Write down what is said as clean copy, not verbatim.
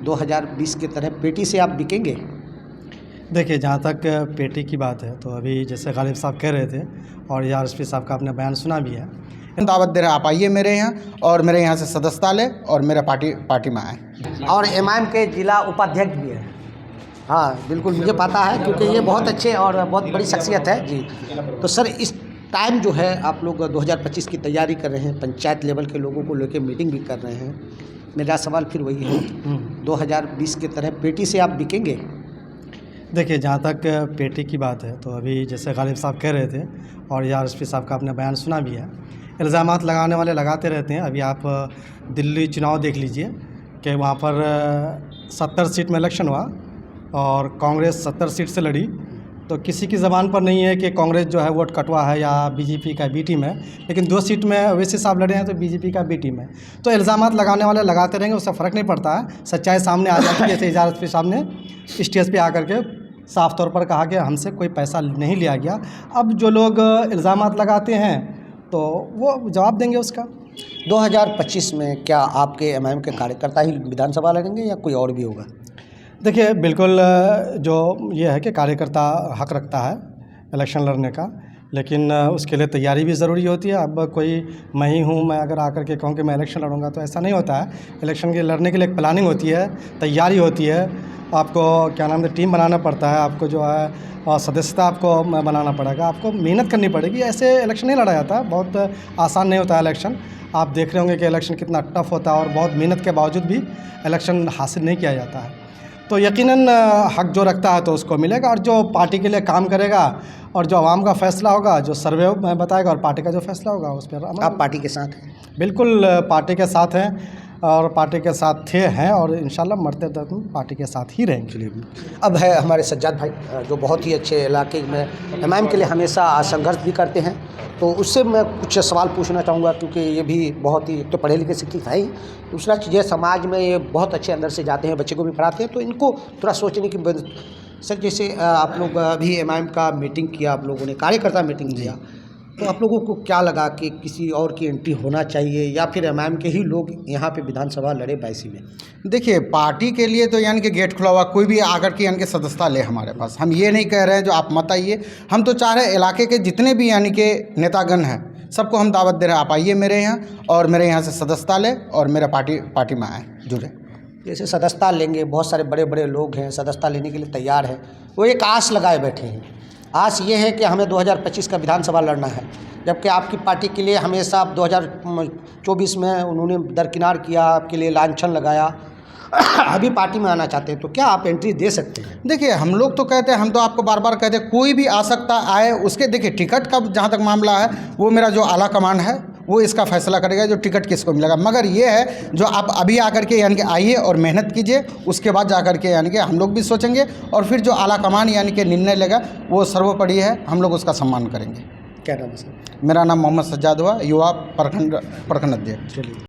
2020 की तरह पेटी से आप बिकेंगे? देखिए, जहाँ तक पेटी की बात है तो अभी जैसे गालिब साहब कह रहे थे और आरएसपी साहब का आपने बयान सुना भी है। दावत दे रहे हैं, आप आइए मेरे यहाँ और मेरे यहाँ से सदस्यता लें और मेरे पार्टी में आएँ। और एमआईएम के जिला उपाध्यक्ष भी हैं। हाँ बिल्कुल, मुझे पता है क्योंकि ये बहुत अच्छे और बहुत बड़ी शख्सियत है जी। तो सर, इस टाइम जो है आप लोग 2025 की तैयारी कर रहे हैं, पंचायत लेवल के लोगों को लेकर मीटिंग भी कर रहे हैं। मेरा सवाल फिर वही है, 2020 की तरह पेटी से आप बिकेंगे? देखिए, जहाँ तक पेटी की बात है तो अभी जैसे गालिब साहब कह रहे थे और आरएसपी साहब का आपने बयान सुना भी है। इल्ज़ामात लगाने वाले लगाते रहते हैं। अभी आप दिल्ली चुनाव देख लीजिए कि वहाँ पर 70 सीट में इलेक्शन हुआ और कांग्रेस 70 सीट से लड़ी। तो किसी की ज़बान पर नहीं है कि कांग्रेस जो है वोट कटवा है या बीजेपी का बी टीम है, लेकिन 2 सीट में ओवैसी साहब लड़े हैं तो बीजेपी का बी टीम है। तो इल्ज़ामात लगाने वाले लगाते रहेंगे, उससे फ़र्क नहीं पड़ता है, सच्चाई सामने आ जाती है। जैसे आरएसपी साहब ने स्टेज पे आकर के साफ तौर पर कहा कि हमसे कोई पैसा नहीं लिया गया। अब जो लोग इल्ज़ामात लगाते हैं तो वो जवाब देंगे उसका। 2025 में क्या आपके एमआईएम के कार्यकर्ता ही विधानसभा लड़ेंगे या कोई और भी होगा? देखिए, बिल्कुल जो ये है कि कार्यकर्ता हक रखता है इलेक्शन लड़ने का, लेकिन उसके लिए तैयारी भी ज़रूरी होती है। अब कोई मैं ही हूँ, मैं अगर आकर के कहूँ कि मैं इलेक्शन लड़ूंगा तो ऐसा नहीं होता है। इलेक्शन के लड़ने के लिए एक प्लानिंग होती है, तैयारी होती है। आपको क्या नाम है, टीम बनाना पड़ता है, आपको जो है सदस्यता आपको बनाना पड़ेगा, आपको मेहनत करनी पड़ेगी। ऐसे इलेक्शन नहीं लड़ा जाता, बहुत आसान नहीं होता है इलेक्शन। आप देख रहे होंगे कि इलेक्शन कितना टफ होता है और बहुत मेहनत के बावजूद भी इलेक्शन हासिल नहीं किया जाता है। तो यकीनन हक जो रखता है तो उसको मिलेगा, और जो पार्टी के लिए काम करेगा और जो आवाम का फैसला होगा, जो सर्वे बताएगा और पार्टी का जो फैसला होगा उस पर आप पार्टी के साथ हैं? बिल्कुल पार्टी के साथ हैं और पार्टी के साथ थे हैं और इंशाल्लाह मरते तक पार्टी के साथ ही रहेंगे। अब है हमारे सज्जाद भाई, जो बहुत ही अच्छे इलाके में एमआईएम के लिए हमेशा संघर्ष भी करते हैं, तो उससे मैं कुछ सवाल पूछना चाहूँगा क्योंकि ये भी बहुत ही तो पढ़े लिखे शिक्षित है ही। दूसरा चीज़ है, समाज में ये बहुत अच्छे अंदर से जाते हैं, बच्चे को भी पढ़ाते हैं, तो इनको थोड़ा सोचने की सर, जैसे आप लोग अभी एमआईएम का मीटिंग किया, आप लोगों ने कार्यकर्ता मीटिंग किया, तो आप लोगों को क्या लगा कि किसी और की एंट्री होना चाहिए या फिर एमआईएम के ही लोग यहाँ पे विधानसभा लड़े 22 में? देखिए, पार्टी के लिए तो यानी कि गेट खुला हुआ, कोई भी आकर के यानी कि सदस्यता ले हमारे पास। हम ये नहीं कह रहे हैं जो आप मत आइए, हम तो चाह रहे हैं इलाके के जितने भी यानी कि नेतागण हैं सबको हम दावत दे रहे हैं, आप आइए मेरे यहाँ और मेरे यहाँ से सदस्यता लें और मेरे पार्टी में आएँ, जुड़े। जैसे सदस्यता लेंगे, बहुत सारे बड़े बड़े लोग हैं सदस्यता लेने के लिए तैयार हैं, वो एक आस लगाए बैठे हैं। आस ये है कि हमें 2025 का विधानसभा लड़ना है, जबकि आपकी पार्टी के लिए हमेशा 2024 में उन्होंने दरकिनार किया, आपके लिए लांछन लगाया। अभी पार्टी में आना चाहते हैं, तो क्या आप एंट्री दे सकते हैं? देखिए, हम लोग तो कहते हैं, हम तो आपको बार बार कहते हैं कोई भी आ सकता आए, उसके देखिए टिकट का जहाँ तक मामला है वो मेरा जो आला कमान है वो इसका फैसला करेगा जो टिकट किसको मिलेगा। मगर ये है जो आप अभी आकर के यानी कि आइए और मेहनत कीजिए, उसके बाद जाकर के यानी कि हम लोग भी सोचेंगे और फिर जो आला कमान यानी कि निर्णय लेगा वो सर्वोपरि है, हम लोग उसका सम्मान करेंगे। क्या नाम है सर? मेरा नाम मोहम्मद सज्जाद हुआ, युवा प्रखंड अध्यक्ष। चलिए।